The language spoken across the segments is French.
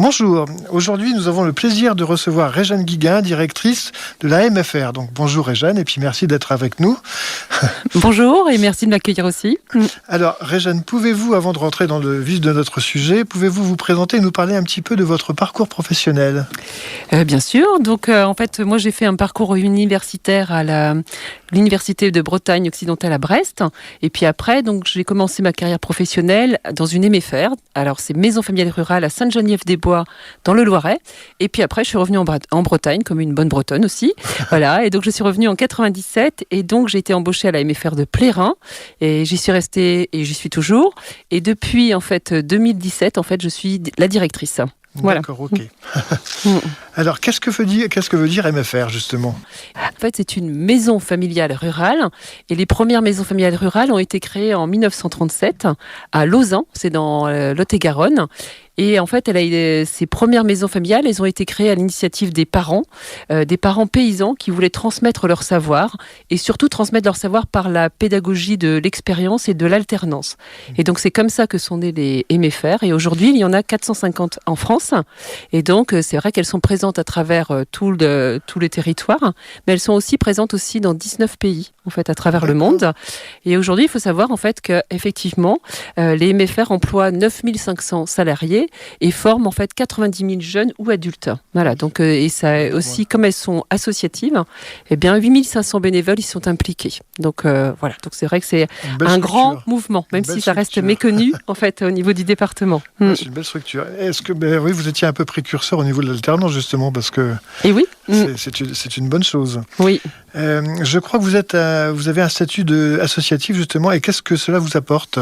Bonjour, aujourd'hui nous avons le plaisir de recevoir Réjeanne Guiguin, directrice de la MFR. Donc bonjour Réjeanne et puis merci d'être avec nous. Bonjour et merci de m'accueillir aussi. Alors Réjeanne, pouvez-vous, avant de rentrer dans le vif de notre sujet, pouvez-vous vous présenter et nous parler un petit peu de votre parcours professionnel ? Bien sûr, donc en fait moi j'ai fait un parcours universitaire à l'Université de Bretagne occidentale à Brest et puis après donc j'ai commencé ma carrière professionnelle dans une MFR. Alors c'est Maison familiale rurale à Sainte-Geneviève-des-Bois dans le Loiret et puis après je suis revenue en Bretagne comme une bonne Bretonne aussi. Voilà, et donc je suis revenue en 97 et donc j'ai été embauchée à la MFR de Plérin et j'y suis restée et j'y suis toujours et depuis en fait 2017 en fait je suis la directrice. Voilà. D'accord, ok. Alors, qu'est-ce que veut dire MFR, justement ? En fait, c'est une maison familiale rurale. Et les premières maisons familiales rurales ont été créées en 1937 à Lausanne, c'est dans Lot-et-Garonne. Et en fait, ces premières maisons familiales, elles ont été créées à l'initiative des parents paysans qui voulaient transmettre leur savoir et surtout transmettre leur savoir par la pédagogie de l'expérience et de l'alternance. Et donc, c'est comme ça que sont nées les MFR. Et aujourd'hui, il y en a 450 en France. Et donc, c'est vrai qu'elles sont présentes à travers tout le territoire, mais elles sont aussi présentes aussi dans 19 pays, en fait, à travers le monde. Et aujourd'hui, il faut savoir, en fait, qu'effectivement, les MFR emploient 9500 salariés et forment en fait 90 000 jeunes ou adultes. Voilà, donc et ça aussi, comme elles sont associatives, eh bien 8500 bénévoles y sont impliqués. Donc voilà, donc c'est vrai que c'est un grand mouvement, même si ça reste méconnu en fait au niveau du département. Ouais, c'est une belle structure. Est-ce que oui, vous étiez un peu précurseur au niveau de l'alternance justement parce que et oui, c'est une bonne chose. Oui. Je crois que vous avez un statut associatif justement, et qu'est-ce que cela vous apporte ?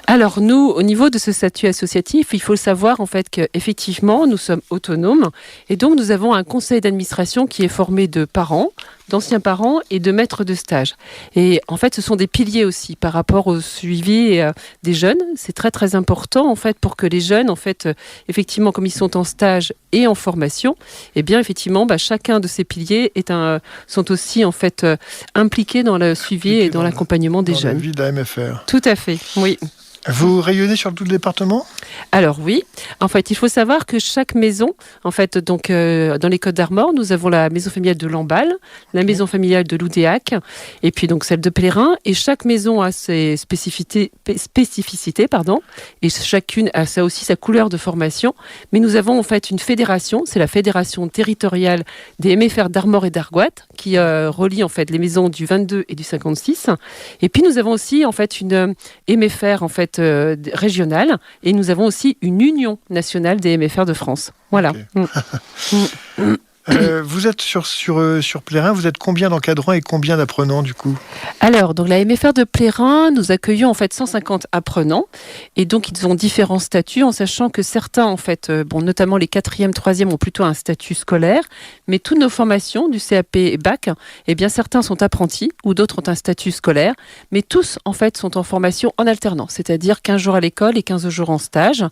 Alors nous, au niveau de ce statut associatif, il faut savoir en fait qu'effectivement, nous sommes autonomes et donc nous avons un conseil d'administration qui est formé de parents, d'anciens parents et de maîtres de stage. Et en fait, ce sont des piliers aussi par rapport au suivi des jeunes. C'est très très important en fait pour que les jeunes, en fait, effectivement, comme ils sont en stage et en formation, eh bien effectivement, chacun de ces piliers sont aussi en fait impliqués dans le suivi et dans l'accompagnement des jeunes. Dans la vie de la MFR. Tout à fait, oui. Vous rayonnez sur tout le département ? Alors oui, en fait, il faut savoir que chaque maison, en fait, donc dans les Côtes d'Armor, nous avons la maison familiale de Lamballe, la maison familiale de Loudéac, et puis donc celle de Plérin. Et chaque maison a ses spécificités, et chacune a ça aussi sa couleur de formation. Mais nous avons en fait une fédération, c'est la fédération territoriale des MFR d'Armor et d'Argoat, qui relie en fait les maisons du 22 et du 56. Et puis nous avons aussi en fait une MFR en fait régionale, et nous avons aussi une union nationale des MFR de France. Voilà. Okay. Vous êtes sur Plérin, vous êtes combien d'encadrants et combien d'apprenants du coup ? Alors, donc la MFR de Plérin, nous accueillons en fait 150 apprenants et donc ils ont différents statuts en sachant que certains en fait, notamment les 4e, 3e ont plutôt un statut scolaire, mais toutes nos formations du CAP et Bac, eh bien certains sont apprentis ou d'autres ont un statut scolaire, mais tous en fait sont en formation en alternance, c'est-à-dire 15 jours à l'école et 15 jours en stage.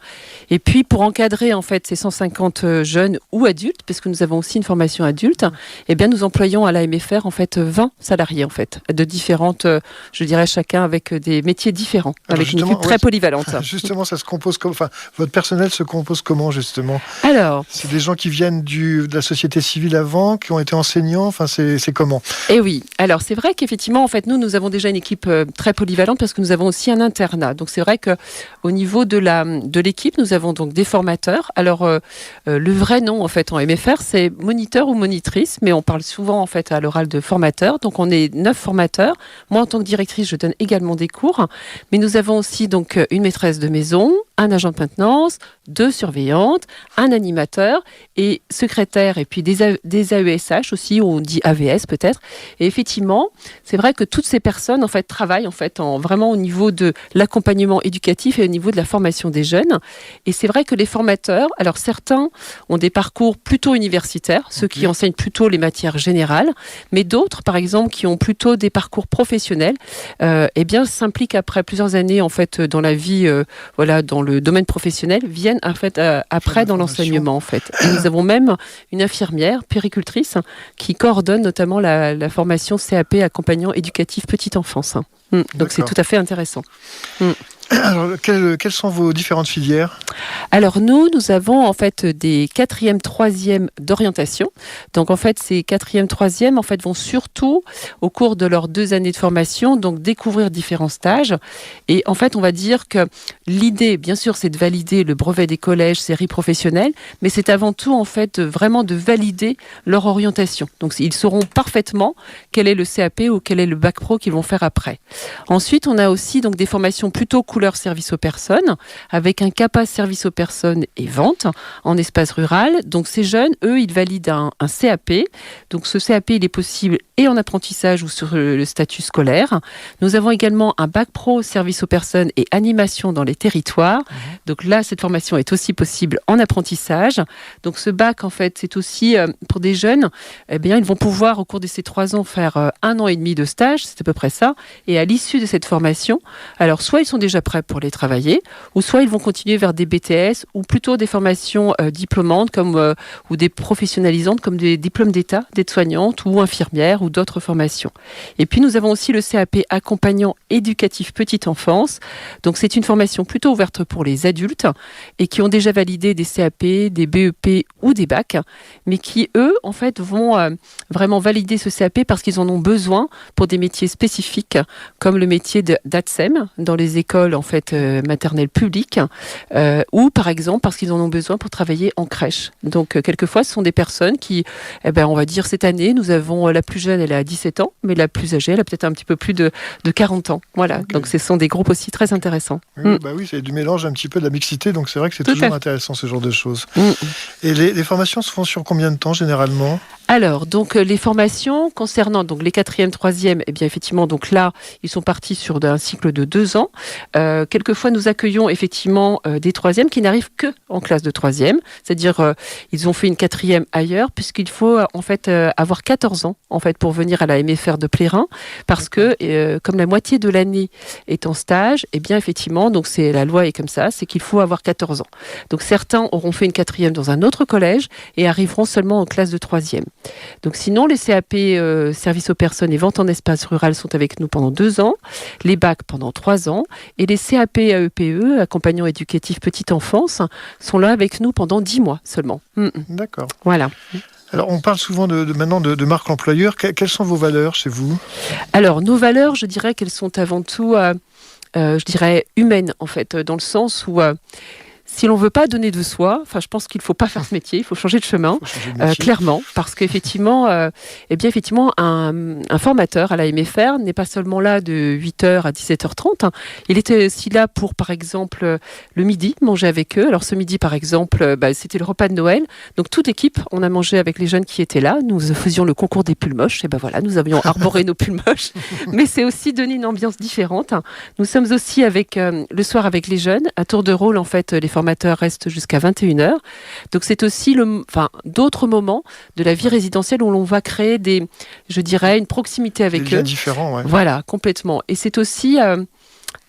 Et puis pour encadrer en fait ces 150 jeunes ou adultes, parce que nous avons aussi une formation adulte, eh bien nous employons à la MFR en fait 20 salariés en fait de différentes, je dirais chacun avec des métiers différents, avec une équipe très polyvalente. Justement, ça se compose votre personnel se compose comment justement ? Alors, c'est des gens qui viennent de la société civile avant, qui ont été enseignants. Enfin, c'est comment ? Eh oui. Alors c'est vrai qu'effectivement en fait nous avons déjà une équipe très polyvalente parce que nous avons aussi un internat. Donc c'est vrai que au niveau de l'équipe nous avons donc des formateurs. Alors le vrai nom en fait en MFR c'est moniteur ou monitrice, mais on parle souvent en fait à l'oral de formateur. Donc on est 9 formateurs. Moi en tant que directrice, je donne également des cours, mais nous avons aussi donc une maîtresse de maison, un agent de maintenance, 2 surveillantes, un animateur et secrétaire, et puis des AESH aussi, ou on dit AVS peut-être. Et effectivement, c'est vrai que toutes ces personnes en fait travaillent en fait vraiment au niveau de l'accompagnement éducatif et au niveau de la formation des jeunes. Et c'est vrai que les formateurs, alors certains ont des parcours plutôt universitaires, ceux qui enseignent plutôt les matières générales, mais d'autres, par exemple, qui ont plutôt des parcours professionnels, eh bien s'impliquent après plusieurs années en fait dans la vie, dans le domaine professionnel, viennent en fait après dans l'enseignement en fait. Et nous avons même une infirmière puéricultrice qui coordonne notamment la formation CAP accompagnant éducatif petite enfance. Donc c'est tout à fait intéressant. Alors, quelles sont vos différentes filières ? Alors nous avons en fait des 4e, 3e d'orientation. Donc en fait, ces 4e, 3e en fait, vont surtout, au cours de leurs 2 années de formation, donc découvrir différents stages. Et en fait, on va dire que l'idée, bien sûr, c'est de valider le brevet des collèges, séries professionnelles, mais c'est avant tout en fait vraiment de valider leur orientation. Donc ils sauront parfaitement quel est le CAP ou quel est le bac pro qu'ils vont faire après. Ensuite, on a aussi donc des formations plutôt couleur service aux personnes, avec un CAPA service aux personnes et vente en espace rural. Donc ces jeunes, eux, ils valident un CAP. Donc ce CAP, il est possible et en apprentissage ou sur le statut scolaire. Nous avons également un bac pro service aux personnes et animation dans les territoires. Donc là, cette formation est aussi possible en apprentissage. Donc ce bac, en fait, c'est aussi pour des jeunes, eh bien, ils vont pouvoir au cours de ces 3 ans faire 1 an et demi de stage, c'est à peu près ça. Et à l'issue de cette formation, alors soit ils sont déjà prêts pour les travailler, ou soit ils vont continuer vers des BTS ou plutôt des formations diplômantes ou des professionnalisantes comme des diplômes d'État, d'aide-soignante ou infirmière ou d'autres formations. Et puis nous avons aussi le CAP accompagnant éducatif petite enfance. Donc c'est une formation plutôt ouverte pour les adultes et qui ont déjà validé des CAP, des BEP ou des bacs, mais qui eux en fait vont vraiment valider ce CAP parce qu'ils en ont besoin pour des métiers spécifiques comme le métier d'ATSEM dans les écoles en fait maternelles publiques ou par exemple parce qu'ils en ont besoin pour travailler en crèche. Donc quelquefois ce sont des personnes qui, on va dire cette année nous avons la plus jeune, elle a 17 ans, mais la plus âgée elle a peut-être un petit peu plus de 40 ans. Voilà, okay. Donc ce sont des groupes aussi très intéressants. Oui, bah oui, c'est du mélange un petit peu de la mixité, donc c'est vrai que c'est toujours intéressant ce genre de choses. Et les formations se font sur combien de temps généralement ? Alors, donc les formations concernant donc les 4e, 3e, eh bien effectivement, donc là, ils sont partis sur un cycle de 2 ans. Quelquefois, nous accueillons effectivement des 3e qui n'arrivent que en classe de 3e, c'est-à-dire ils ont fait une 4e ailleurs, puisqu'il faut en fait avoir 14 ans en fait pour venir à la MFR de Plérin, parce que comme la moitié de l'année est en stage, eh bien effectivement, donc c'est la loi est comme ça, c'est qu'il faut avoir 14 ans. Donc certains auront fait une 4e dans un autre collège et arriveront seulement en classe de 3e. Donc sinon, les CAP services aux personnes et vente en espace rural sont avec nous pendant 2 ans, les bacs pendant 3 ans, et les CAP AEPE, accompagnants éducatifs petite enfance, sont là avec nous pendant 10 mois seulement. D'accord. Voilà. Alors, on parle souvent maintenant de marque employeur. Quelles sont vos valeurs chez vous ? Alors, nos valeurs, je dirais qu'elles sont avant tout, je dirais, humaines, en fait, dans le sens où... si l'on ne veut pas donner de soi, je pense qu'il ne faut pas faire ce métier, il faut changer de chemin, clairement, parce qu'effectivement, effectivement, un formateur à la MFR n'est pas seulement là de 8h à 17h30, il était aussi là pour, par exemple, le midi, manger avec eux. Alors ce midi, par exemple, c'était le repas de Noël, donc toute l'équipe, on a mangé avec les jeunes qui étaient là, nous faisions le concours des pulls moches, et voilà, nous avions arboré nos pulls moches, mais c'est aussi donner une ambiance différente. Nous sommes aussi le soir avec les jeunes, à tour de rôle, en fait, les formateurs restent jusqu'à 21h. Donc c'est aussi d'autres moments de la vie résidentielle où l'on va créer une proximité avec eux. Des liens différents, ouais. Voilà, complètement. Et c'est aussi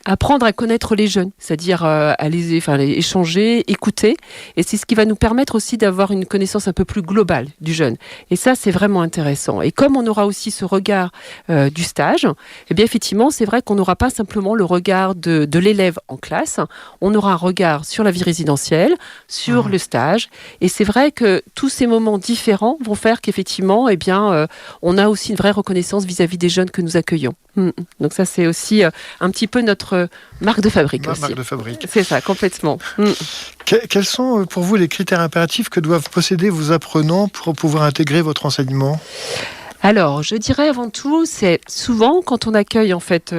apprendre à connaître les jeunes, c'est-à-dire les échanger, écouter. Et c'est ce qui va nous permettre aussi d'avoir une connaissance un peu plus globale du jeune. Et ça, c'est vraiment intéressant. Et comme on aura aussi ce regard du stage, eh bien effectivement, c'est vrai qu'on n'aura pas simplement le regard de l'élève en classe, on aura un regard sur la vie résidentielle, sur le stage. Et c'est vrai que tous ces moments différents vont faire qu'effectivement, on a aussi une vraie reconnaissance vis-à-vis des jeunes que nous accueillons. Donc ça, c'est aussi un petit peu notre marque de fabrique aussi. Marque de fabrique. C'est ça, complètement. Quels sont pour vous les critères impératifs que doivent posséder vos apprenants pour pouvoir intégrer votre enseignement ? Alors, je dirais avant tout, c'est souvent quand on accueille en fait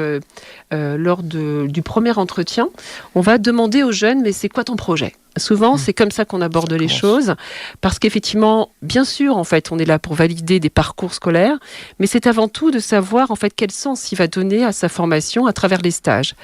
lors du premier entretien, on va demander aux jeunes, mais c'est quoi ton projet ? Souvent, c'est comme ça qu'on aborde les choses, parce qu'effectivement, bien sûr, en fait, on est là pour valider des parcours scolaires, mais c'est avant tout de savoir en fait quel sens il va donner à sa formation à travers les stages.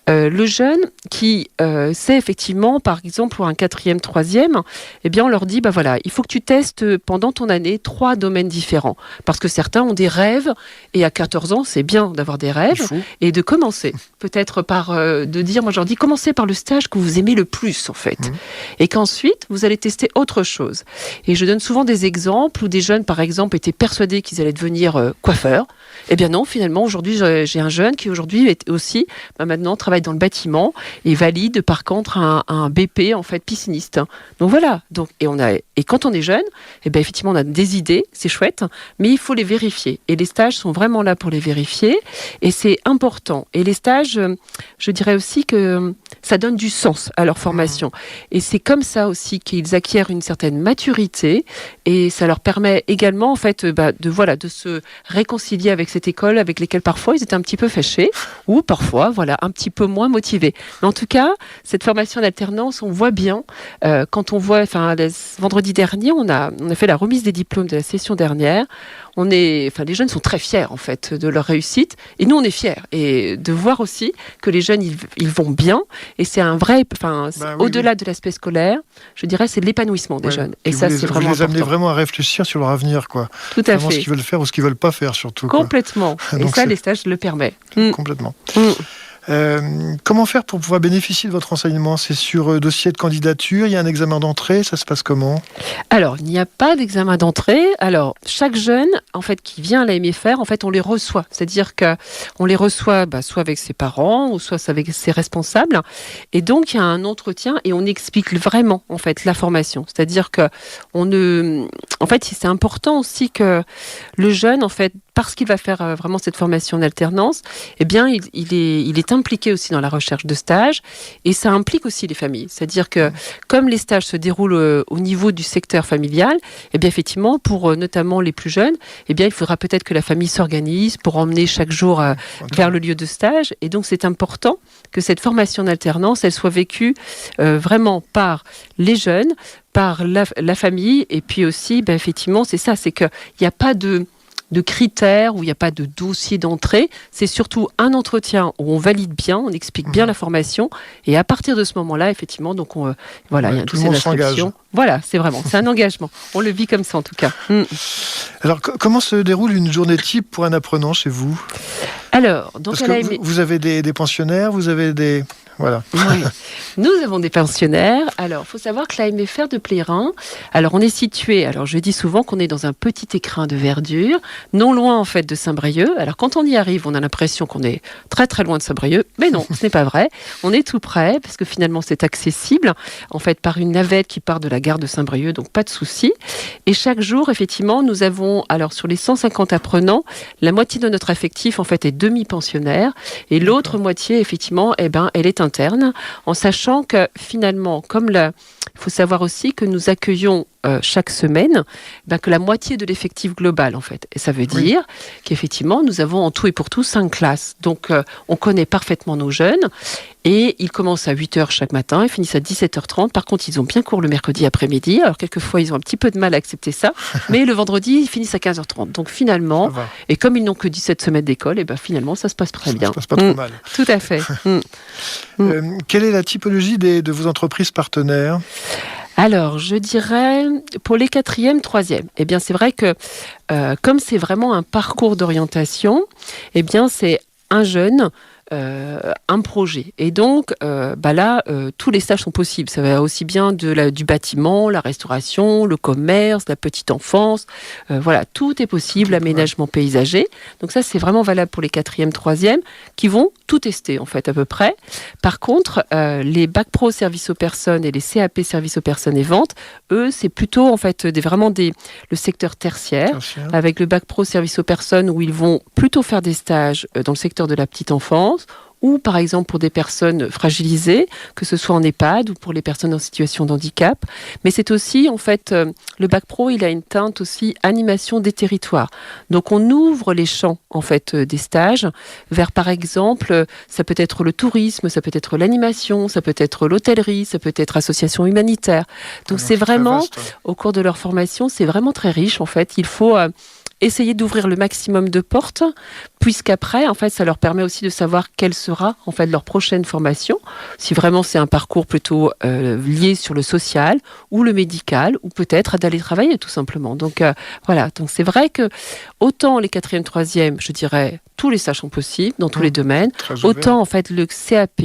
Le jeune qui sait effectivement, par exemple, pour un 4e, 3e, eh bien, on leur dit, il faut que tu testes pendant ton année 3 domaines différents, parce que certains ont des rêves, et à 14 ans, c'est bien d'avoir des rêves, et de commencer, peut-être par de dire, moi je leur dis, commencez par le stage que vous aimez le plus, en fait. et qu'ensuite vous allez tester autre chose. Et je donne souvent des exemples où des jeunes, par exemple, étaient persuadés qu'ils allaient devenir coiffeurs. Eh bien non, finalement, aujourd'hui, j'ai un jeune qui aujourd'hui est aussi, maintenant, travaille dans le bâtiment et valide par contre un BP, en fait, pisciniste. Donc voilà. Donc, et quand on est jeune, eh bien effectivement, on a des idées, c'est chouette, mais il faut les vérifier. Et les stages sont vraiment là pour les vérifier et c'est important. Et les stages, je dirais aussi que ça donne du sens à leur formation. Et c'est comme ça aussi qu'ils acquièrent une certaine maturité et ça leur permet également, en fait, de se réconcilier avec cette école avec lesquelles parfois ils étaient un petit peu fâchés ou parfois un petit peu moins motivés. Mais en tout cas, cette formation d'alternance, on voit bien quand on voit, vendredi dernier, on a fait la remise des diplômes de la session dernière. Les jeunes sont très fiers en fait de leur réussite et nous on est fiers et de voir aussi que les jeunes ils vont bien et c'est un vrai, au-delà de l'aspect scolaire, je dirais c'est l'épanouissement des jeunes et ça c'est vraiment important. Vous les amenez vraiment à réfléchir sur leur avenir, quoi. Tout à vraiment fait. Ce qu'ils veulent faire ou ce qu'ils veulent pas faire surtout. Complètement. Et ça les stages le permettent. Complètement. Comment faire pour pouvoir bénéficier de votre enseignement? C'est sur dossier de candidature, il y a un examen d'entrée, ça se passe comment? Alors, il n'y a pas d'examen d'entrée. Alors, chaque jeune, en fait, qui vient à la MFR, en fait, on les reçoit. C'est-à-dire qu'on les reçoit soit avec ses parents ou soit avec ses responsables. Et donc, il y a un entretien et on explique vraiment, en fait, la formation. C'est-à-dire que c'est important aussi que le jeune, en fait, parce qu'il va faire vraiment cette formation en alternance, eh bien, il est impliqué aussi dans la recherche de stages et ça implique aussi les familles. C'est-à-dire que comme les stages se déroulent au niveau du secteur familial, eh bien, effectivement, pour notamment les plus jeunes, eh bien, il faudra peut-être que la famille s'organise pour emmener chaque jour vers le lieu de stage. Et donc, c'est important que cette formation en alternance, elle soit vécue vraiment par les jeunes, par la famille et puis aussi, effectivement, c'est ça, c'est qu'il n'y a pas de critères, où il n'y a pas de dossier d'entrée. C'est surtout un entretien où on valide bien, on explique bien la formation. Et à partir de ce moment-là, effectivement, donc il y a un dossier d'inscription. Voilà, c'est un engagement. On le vit comme ça, en tout cas. Alors, comment se déroule une journée type pour un apprenant chez vous? Alors, donc vous avez des pensionnaires, vous avez des... Voilà. Oui. Nous avons des pensionnaires. Alors, il faut savoir que la MFR de Plérin, alors on est situé, alors je dis souvent qu'on est dans un petit écrin de verdure, non loin en fait de Saint-Brieuc. Alors quand on y arrive, on a l'impression qu'on est très très loin de Saint-Brieuc, mais non, ce n'est pas vrai. On est tout près parce que finalement c'est accessible en fait par une navette qui part de la gare de Saint-Brieuc, donc pas de souci. Et chaque jour, effectivement, nous avons, alors sur les 150 apprenants, la moitié de notre effectif en fait est demi-pensionnaire et l'autre moitié, effectivement, elle est interne, en sachant que finalement, il faut savoir aussi que nous accueillons chaque semaine que la moitié de l'effectif global en fait. Et ça veut dire qu'effectivement, nous avons en tout et pour tout 5 classes. Donc, on connaît parfaitement nos jeunes et ils commencent à 8h chaque matin et finissent à 17h30. Par contre, ils ont bien cours le mercredi après-midi. Alors, quelquefois, ils ont un petit peu de mal à accepter ça. Mais le vendredi, ils finissent à 15h30. Donc, finalement, et comme ils n'ont que 17 semaines d'école, finalement, ça se passe très bien. Ça se passe pas trop mal. Tout à fait. Quelle est la typologie de vos entreprises partenaires? Alors, je dirais, pour les 4e, 3e, eh bien, c'est vrai que comme c'est vraiment un parcours d'orientation, eh bien, c'est un jeune, un projet. Et donc, tous les stages sont possibles. Ça va aussi bien du bâtiment, la restauration, le commerce, la petite enfance. Tout est possible, l'aménagement paysager. Donc ça, c'est vraiment valable pour les 4e, 3e, qui vont tout tester, en fait, à peu près. Par contre, les bac pro service aux personnes et les CAP service aux personnes et ventes, eux, c'est plutôt, en fait, le secteur tertiaire, avec le bac pro service aux personnes où ils vont plutôt faire des stages dans le secteur de la petite enfance, ou par exemple pour des personnes fragilisées, que ce soit en EHPAD ou pour les personnes en situation de handicap. Mais c'est aussi, en fait, le bac pro, il a une teinte aussi animation des territoires. Donc on ouvre les champs, en fait, des stages vers, par exemple, ça peut être le tourisme, ça peut être l'animation, ça peut être l'hôtellerie, ça peut être association humanitaire. Donc c'est vraiment, au cours de leur formation, c'est vraiment très riche, en fait. Il faut essayer d'ouvrir le maximum de portes, puisqu'après, en fait, ça leur permet aussi de savoir quelle sera en fait leur prochaine formation, si vraiment c'est un parcours plutôt lié sur le social ou le médical, ou peut-être d'aller travailler tout simplement. Donc voilà, donc c'est vrai que autant les 4e, 3e, je dirais, tous les stages sont possibles dans tous les domaines, autant en fait le CAP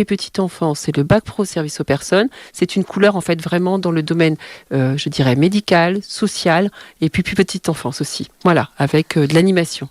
petite enfance et le bac pro service aux personnes, c'est une couleur en fait vraiment dans le domaine, je dirais, médical, social, et puis petite enfance aussi. Voilà, avec de l'animation.